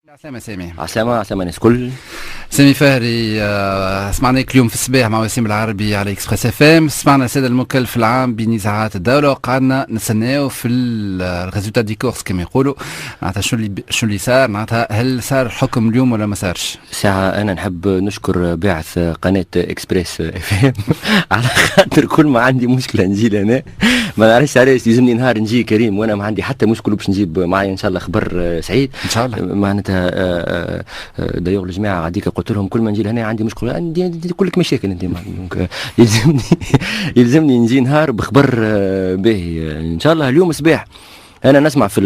عسلامة سامي. عسلامة الناس الكل. سامي فهري، سمعناك اليوم في الصباح مع وسيم العربي على اكسبريس اف ام. سمعنا السيد المكلف العام بنزاعات الدولة وقعدنا نستناو في الريزولتا دي كورس كما يقولوا. معناتها شو اللي صار، معناتها هل صار حكم اليوم ولا ما صارش؟ ساعة أنا نحب نشكر باعث قناة اكسبريس اف ام على خاطر كل ما عندي مشكلة نجي لهنا، ما نعرفش علاش يلزمني نهار نجي كريم وانا ما عندي حتى مشكل باش نجيب معايا ان شاء الله خبر سعيد ان شاء الله. معناتها دايوغ الجماعه غاديك قلت لهم كل ما نجي لهنا عندي مشكل، عندي كلك مشاكل انت دونك يلزمني نجي نهار بخبر باهي ان شاء الله. اليوم صباح أنا نسمع في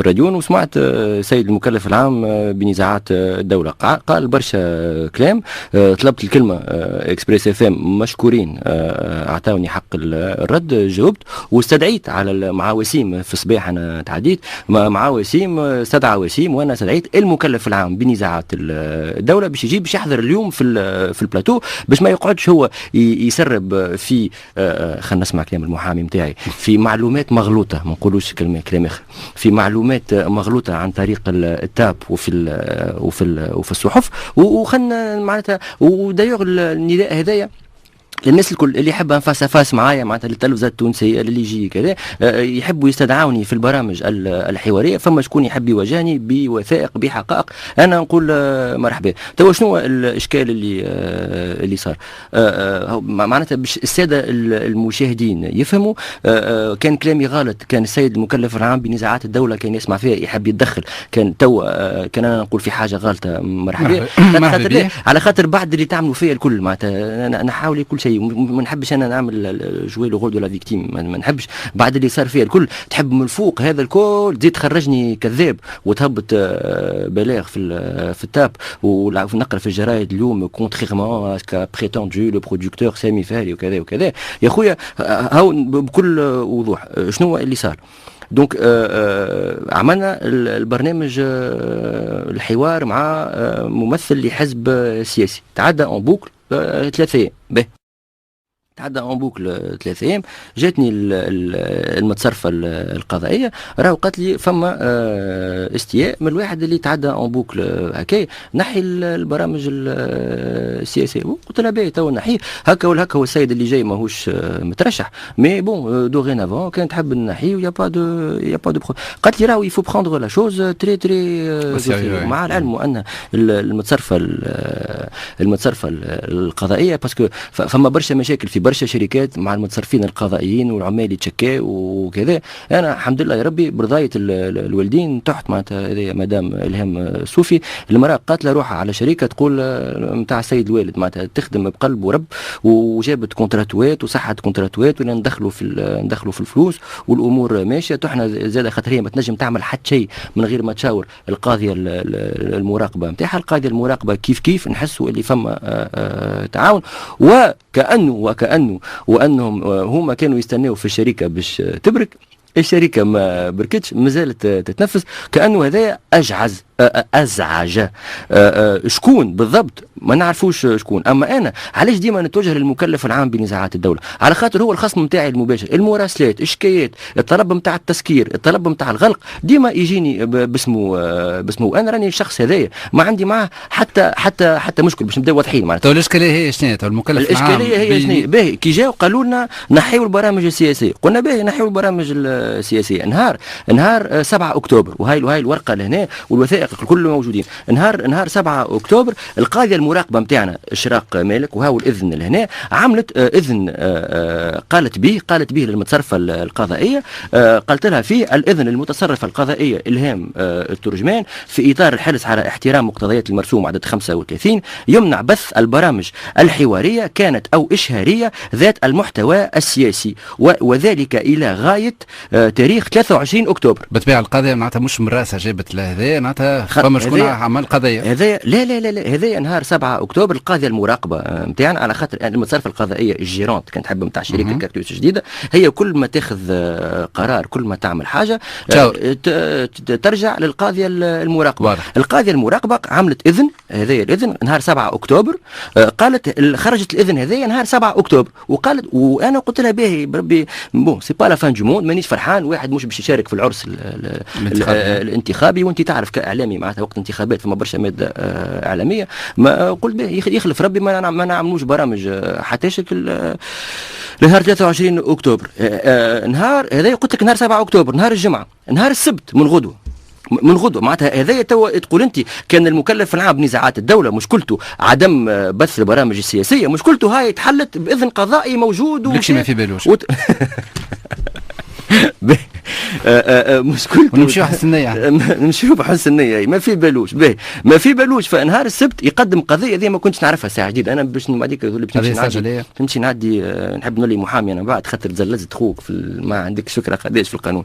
الراديو وسمعت السيد المكلف العام بنزاعات الدولة قال برشا كلام. طلبت الكلمة اكسبريس اف ام مشكورين، أعطاوني حق الرد، جاوبت واستدعيت مع وسيم في الصباح. أنا تعديت مع وسيم، استدعى وسيم وأنا استدعيت المكلف العام بنزاعات الدولة باش يجي باش يحضر اليوم في البلاتو باش ما يقعدش هو يسرب في خلينا نسمع كلام المحامي متاعي في معلومات مغلوطة، ما نقولوش كلام اخر، في معلومات مغلوطه عن طريق التاب وفي الصحف. وخلنا معناتها ودايوغ النداء هذايا للناس الكل اللي يحب فاس فاس معايا معناتها للتلفزه التونسيه اللي يجي كذا يحبوا يستدعوني في البرامج الحواريه، فما شكون يحب يواجهني بوثائق بحقائق انا نقول مرحبا. تو شنو الاشكال اللي صار؟ معناتها باش الساده المشاهدين يفهموا، كان كلامي غلط، كان السيد المكلف العام بنزاعات الدوله كان يسمع فيها يحب يتدخل، كان كان انا نقول في حاجه غلطه مرحبا على خاطر بعد اللي تعملوا فيها الكل معناتها نحاول كل شيء، ما نحبش انا نعمل جوي لو رول دو لا فيكتيم، ما نحبش بعد اللي صار فيها الكل تحب من فوق هذا الكل تزيد تخرجني كذاب وتهبط بلاغ في التاب ونقرا في الجرايد اليوم كونتريرمون اسكا بريتوندو لو برودكتور سامي فهري وكذا وكذا. يا خويا هاو بكل وضوح شنو اللي صار. دونك عملنا البرنامج الحوار مع ممثل لحزب سياسي، تعدى اون بوكل 3 ايام. تعدى اون بوكل 3 ايام، جاتني المتصرفه القضائيه راهو قالت لي فما استياء من الواحد اللي تعدى اون بوكل هكا نحي البرامج السياسيه. قلت لها باهي تو نحيه هكا ولا هكا، هو السيد اللي جاي ماهوش مترشح مي بون دوغينافون كان تحب نحيه ويا با دو قالت لي راهو يفو بروندر لا شوز تري تري مع العلم ان المتصرفه القضائيه باسكو فما برشا مشاكل في برشا شركات مع المتصرفين القضائيين والعمال يتشكاو وكذا. انا الحمد لله يا ربي برضايه الوالدين تحت معناتها هذه مدام الهام صوفي المراه قاتله روحها على شركه تقول نتاع السيد الوالد معناتها تخدم بقلب ورب، وجابت كونتراتوات وصحت كونتراتوات ولا ندخلوا في الفلوس والامور ماشيه. احنا زاد خاطر هي ما تنجم تعمل حتى شيء من غير ما تشاور القاضيه المراقبه نتاعها. القاضيه المراقبه كيف نحسوا اللي فما تعاون وانهم هما كانوا يستناو في الشركه باش تبرك، الشركه ما بركتش مازالت تتنفس، كانه هذا ازعج شكون بالضبط ما نعرفوش شكون. اما انا علاش ديما نتوجه للمكلف العام بنزاعات الدوله؟ على خاطر هو الخصم نتاعي المباشر، المراسلات، الشكايات، الطلب نتاع التسكير، الطلب نتاع الغلق ديما يجيني باسمه. انا راني الشخص هذايا ما عندي معاه حتى مشكل باش نبداو واضحين معناتها. الاشكاليه هي شنو؟ المكلف العام الاشكاليه هي شنو؟ باهي كي جاوا قالوا لنا نحيوا البرامج السياسيه، قلنا باهي نحيوا البرامج السياسيه. نهار 7 اكتوبر وهاي الورقه لهنا والوثائق الكل موجودين. نهار 7 اكتوبر القاضيه المراقبه نتاعنا اشراق مالك وهاو الاذن لهنا عملت اذن قالت به للمتصرفه القضائيه، قالت لها فيه الاذن المتصرفه القضائيه الهام الترجمان في اطار الحرص على احترام مقتضيات المرسوم عدد 35 يمنع بث البرامج الحواريه كانت او اشهاريه ذات المحتوى السياسي وذلك الى غايه تاريخ 23 اكتوبر. بالطبيعه القضيه معناتها مش من راسها جابت لهذا معناتها فما شكون عمل قضيه هذايا لا هذايا نهار 7 اكتوبر القاضيه المراقبه نتاعنا على خاطر المتصرفه القضائيه الجيرونت كانت تحب نتاع شركه كاكتوس جديده، هي كل ما تاخذ قرار كل ما تعمل حاجه ترجع للقاضيه المراقبه. القاضيه المراقبه عملت اذن هذايا الاذن نهار 7 اكتوبر. قالت خرجت الاذن هذايا نهار 7 اكتوبر، وقالت وانا قلت لها باهي بربي بون سي با لا فان دو موند، مانيش فرحان واحد مش باش يشارك في العرس الانتخابي، وانت تعرف كاعلامي معناتها وقت الانتخابات فما برشا ماده اعلاميه، ما قلت باهي يخلف ربي ما نعملوش برامج حتى شكل نهار 23 اكتوبر. نهار هذايا قلت لك نهار 7 اكتوبر نهار الجمعه، نهار السبت من غدوه معناتها هذايا توا تقول انت كان المكلف العام بنزاعات الدوله مشكلته عدم بث البرامج السياسيه، مشكلته هاي تحلت باذن قضائي موجود ومشي ما في بالوش مشكلته نمشيو حسن النية نمشيو بحسن النية ما في بالوش باهي ما في بالوش. فنهار السبت يقدم قضيه ذي ما كنتش نعرفها ساعه جديده، انا باش بعديك نمشي نعدي نحب نولي محامي انا بعد خاطر تزلزت خوك ما عندك فكره قداش في القانون.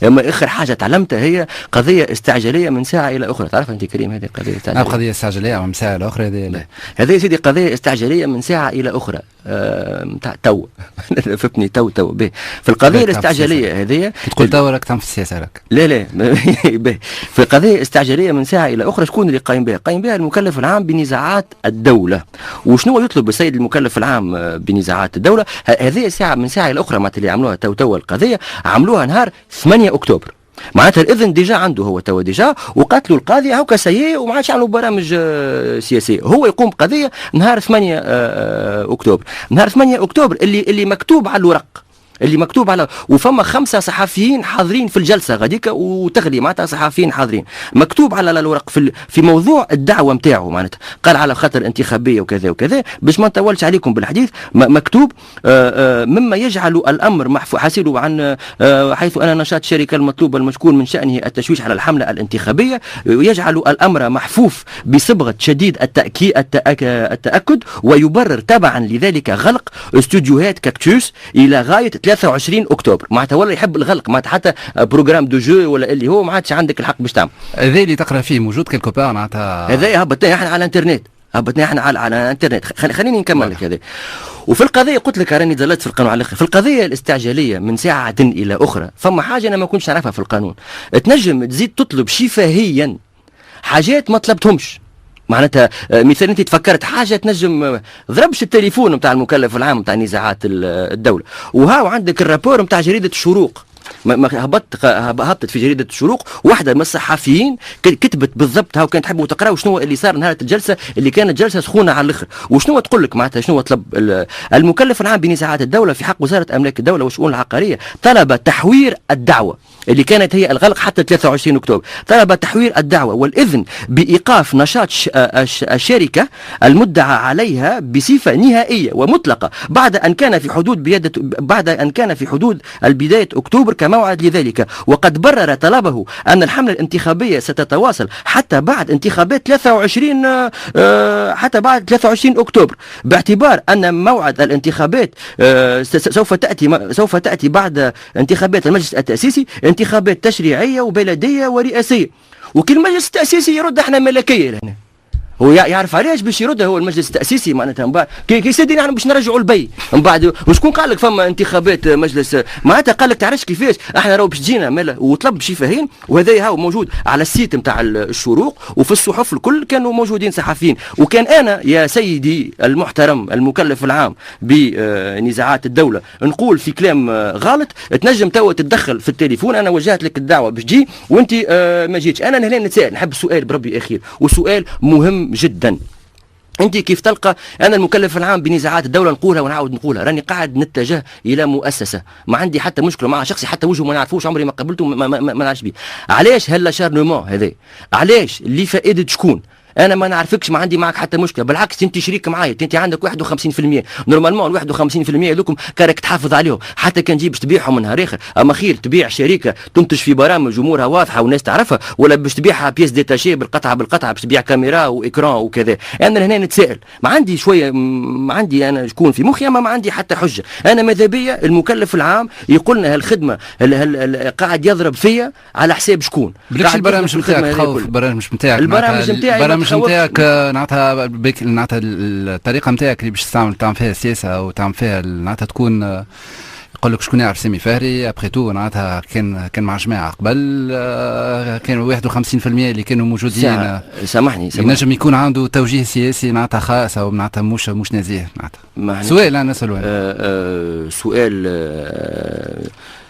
اما اخر حاجه تعلمتها هي قضيه استعجاليه من ساعه الى اخرى. تعرف انت كريم هذه قضيه استعجاليه؟ قضيه استعجاليه من ساعه الى اخرى هذه يا سيدي قضيه استعجاليه من ساعه الى اخرى نتاع تو فهمتني تو باهي. في القضيه الاستعجاليه هذه تقول تو راك تعمل في السياسه راك لا في القضيه استعجاليه من ساعه الى اخرى شكون اللي قايم بها؟ قايم بها المكلف العام بنزاعات الدوله. وشنو يطلب السيد المكلف العام بنزاعات الدوله؟ هذه ساعه من ساعه الى اخرى معناتها اللي عملوها تو القضيه عملوها نهار 8 اكتوبر، معناتها الاذن ديجا عنده هو توا ديجا، وقاتلوا القاضي هاكا سيء وما عادش يعملوا برامج سياسيه. هو يقوم بقضيه نهار 8 اكتوبر، نهار 8 اكتوبر اللي مكتوب على الورق، اللي مكتوب على وفما 5 صحفيين حاضرين في الجلسه غاديك وتغلي معناتها صحفيين حاضرين، مكتوب على الورق في موضوع الدعوه نتاعو معناتها قال على خاطر انتخابيه وكذا وكذا باش ما نطولش عليكم بالحديث. مكتوب مما يجعل الامر حاسلوا عن حيث ان نشاط الشركه المطلوب المشكور من شانه التشويش على الحمله الانتخابيه يجعل الامر محفوف بصبغه شديد التاكد ويبرر تبعا لذلك غلق استوديوهات كاكتوس الى غايه 23 اكتوبر. معناتها ولا يحب الغلق معناتها حتى بروجرام دو جو ولا اللي هو ما عادش عندك الحق باش تعمل. هذا اللي تقرا فيه موجود كيلكو بار معناتها هذا هبطناه احنا على الانترنت، على الانترنت. خليني نكمل لك هذا. وفي القضيه قلت لك راني زلت في القانون على الاخر. في القضيه الاستعجاليه من ساعه الى اخرى فما حاجه انا ما كنتش نعرفها في القانون، تنجم تزيد تطلب شفهيا حاجات ما طلبتهمش. معناتها مثال انت تفكرت حاجه تنجم ضربش التليفون نتاع المكلف العام نتاع نزاعات الدوله، وهاو عندك الرابور نتاع جريده الشروق هبطت في جريده الشروق واحده من الصحفيين كتبت بالضبط هاو كانت تحبوا تقراوا شنو اللي صار نهار الجلسه اللي كانت جلسه سخونه على الاخر. وشنو تقول لك معناتها شنو طلب المكلف العام بنزاعات الدوله في حق وزاره املاك الدوله والشؤون العقاريه؟ طلب تحوير الدعوه اللي كانت هي الغلق حتى 23 اكتوبر، طلب تحوير الدعوه والاذن بايقاف نشاط الشركه المدعى عليها بصفه نهائيه ومطلقه بعد ان كان في حدود البدايه اكتوبر كموعد لذلك. وقد برر طلبه ان الحمله الانتخابيه ستتواصل حتى بعد انتخابات 23 اكتوبر، باعتبار ان موعد الانتخابات سوف تاتي بعد انتخابات المجلس التاسيسي، انتخابات تشريعيه وبلديه ورئاسيه. وكل المجلس التاسيسي يرد احنا ملكيه لهنا. هو يعرف علاش باش يرد هو المجلس التاسيسي معناتها من بعد كي سيدي نحن باش نرجعوا البي من بعد. وشكون قال لك فما انتخابات مجلس معناتها قال لك تعرفش كيفاش احنا راهو باش تجينا وطلب شفاهين. وهذا هاو موجود على السيت نتاع الشروق وفي الصحف الكل كانوا موجودين صحفيين. وكان انا يا سيدي المحترم المكلف العام بنزاعات الدوله نقول في كلام غلط تنجم توا تتدخل في التليفون، انا وجهت لك الدعوه باش تجي وانت ما جيتش. انا هنا نتساءل نحب سؤال بربي اخير وسؤال مهم جدا. انت كيف تلقى انا المكلف العام بنزاعات الدوله نقولها ونعاود نقولها، راني قاعد نتجه الى مؤسسه ما عندي حتى مشكله مع شخصي حتى وجهه ما نعرفوش عمري ما قبلته ما نعرفش بيه. علاش هالشارنمون هذا؟ علاش اللي فائده شكون؟ انا ما نعرفكش ما عندي معك حتى مشكله، بالعكس انت شريك معايا، انت عندك 51%. نورمالمون ال 51% هذوكم كارك تحافظ عليهم حتى كان تجيب تبيعهم من نهار اخر. اما خير تبيع شركه تنتج في برامج امورها واضحه والناس تعرفها، ولا باش تبيعها بيس ديتاشي بالقطعه باش تبيع كاميرا واكران وكذا. انا هنا نتسائل ما عندي شويه ما عندي انا شكون في مخي، اما ما عندي حتى حجه. انا ماذا بيا المكلف العام يقول لنا هالخدمه قاعد يضرب فيا على حساب شكون؟ بالكش البرامج نتاعك خوف البرامج نتاعك نعطها الطريقه نتاعك اللي باش تعمل فيها السياسه وتعمل فيها نعطها تكون يقول لك شكون يعرف سامي فهري ابخي تو معناتها كان مع جماعه قبل كانوا 51% اللي كانوا موجودين. سامحني ينجم يكون عنده توجيه سياسي معناتها خاص او معناتها مش نزيه معناتها. سؤال انا نسأل سؤال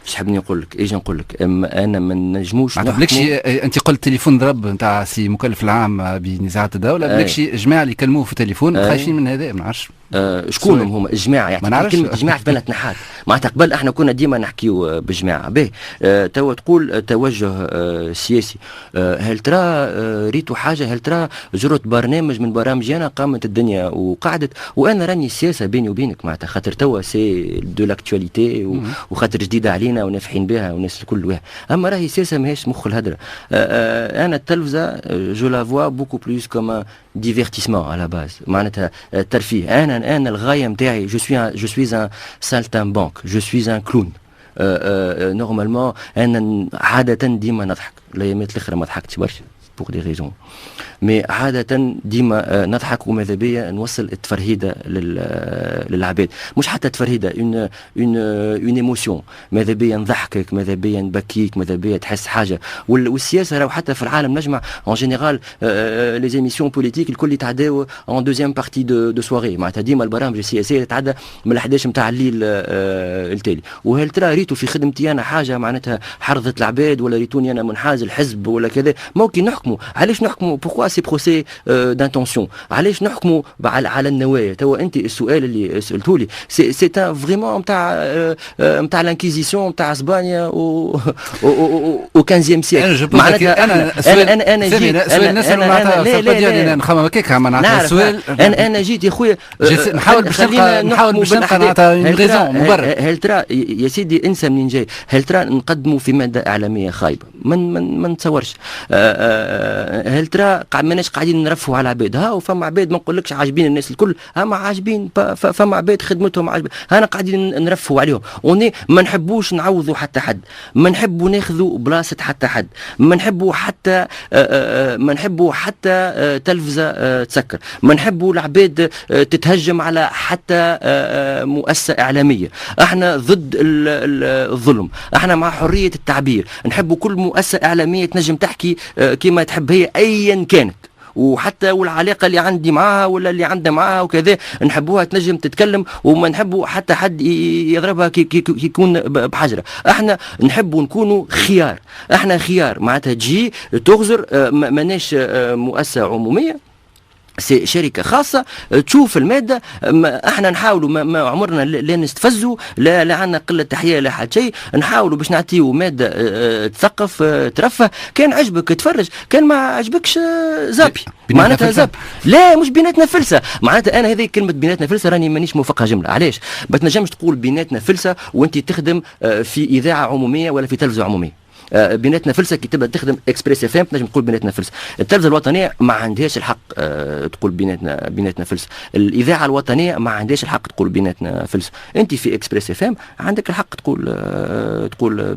اش حبني نقول لك ايش نقول لك انا ما نجموش بلكش انت قلت تليفون ضرب نتاع سي مكلف العام بنزاعات الدوله بلكش جماعه اللي يكلموه في التليفون خايفين من هذا ما نعرفش شكون هما الجماعه يعني كلمه جماعه في بالها تنحات معناتها قبل احنا كنا ديما نحكيو بجماعه باهي توا تقول توجه سياسي هل ترى ريتوا حاجه هل ترى جرت برنامج من برامجنا قامت الدنيا وقعدت وانا راني السياسه بيني وبينك معناتها خاطر توا سي دو لاكتواليتي وخاطر جديده علينا ونافحين بها والناس الكل اما راهي السياسه ماهيش مخ الهدره. انا التلفزه جو لا فوا بوكو بلوس كوم ديفيرتيسمون على باز معناتها الترفيه. انا الغايه نتاعي جو سوي ان سالتان جو سوي ان كلون نورمالمون انا عاده ديما نضحك الايامات الاخرى ما ضحكتش برشا بوغ دي ريزون مي عادة ديما نضحك وماذا بيا نوصل التفرهيدة للعباد مش حتى تفرهيدة اون ايموسيون ماذا بيا نضحكك ماذا بيا نبكيك ماذا بيا تحس حاجة والسياسة راهو حتى في العالم نجمع ان جينيرال لي زيميسيون بوليتيك الكل يتعداو ان دوزيام بارتي دو سواري معناتها ديما البرامج السياسية تتعدى من 11 نتاع الليل التالي. وهل ترى ريتو في خدمتي انا حاجة معناتها حرضت العباد ولا ريتوني انا منحاز الحزب ولا كذا ممكن نحكموا علاش نحكموا بوركوا سي بروسي دانتونسيون علاش نحكموا على النوايا. توا انت السؤال اللي سالته لي سي فريمون نتاع الانكيزيسيون نتاع اسبانيا و 15 سيكل معناتها انا جيت سؤال نسال معناتها ديالي نخمم هكاك معناتها السؤال انا جيت يا خويا نحاول باش نلقى معناتها ريزون مبرر. هل ترى يا سيدي انسى منين جاي هل ترى نقدموا في ماده اعلاميه خايبه ما نتصورش. هل ترى ماناش قاعدين نرفوا على العباد وفما عباد ما نقولكش عاجبين الناس الكل اما عاجبين فما عباد خدمتهم عاجبين انا قاعدين نرفوا عليهم وني ما نحبوش نعوضوا حتى حد ما نحبوا ناخذوا بلاصه حتى حد ما نحبوا حتى تلفزه تسكر ما نحبوا العباد تتهجم على حتى مؤسسه اعلاميه. احنا ضد الظلم احنا مع حريه التعبير نحبوا كل مؤسسه اعلاميه تنجم تحكي كما تحب هي ايا كانت وحتى والعلاقه اللي عندي معها ولا اللي عندها معها وكذا نحبوها تنجم تتكلم وما نحبوا حتى حد يضربها كي يكون بحجره. احنا نحبوا نكونوا خيار احنا خيار معناتها تجي تغزر ماناش مؤسسه عموميه سي شركة خاصة تشوف المادة احنا نحاولوا ما عمرنا لا نستفزوا لا عندنا قلة تحية لا حد شيء نحاولوا باش نعطيو مادة تثقف ترفه كان عجبك تفرج كان ما عجبكش زابي معناتها زاب لا مش بيناتنا فلسة معناتها انا هذه كلمة بيناتنا فلسة راني مانيش موافقها جملة علاش ما تنجمش تقول بيناتنا فلسة وانت تخدم في اذاعة عمومية ولا في تلفزة عمومية. بيناتنا فلسه كي تبدا تخدم اكسبريس اف ام تنجم تقول بيناتنا فلسه. التلفزه الوطنيه ما عندهاش الحق تقول بيناتنا فلسه. الاذاعه الوطنيه ما عندهاش الحق تقول بيناتنا فلسه. انت في اكسبريس اف ام عندك الحق تقول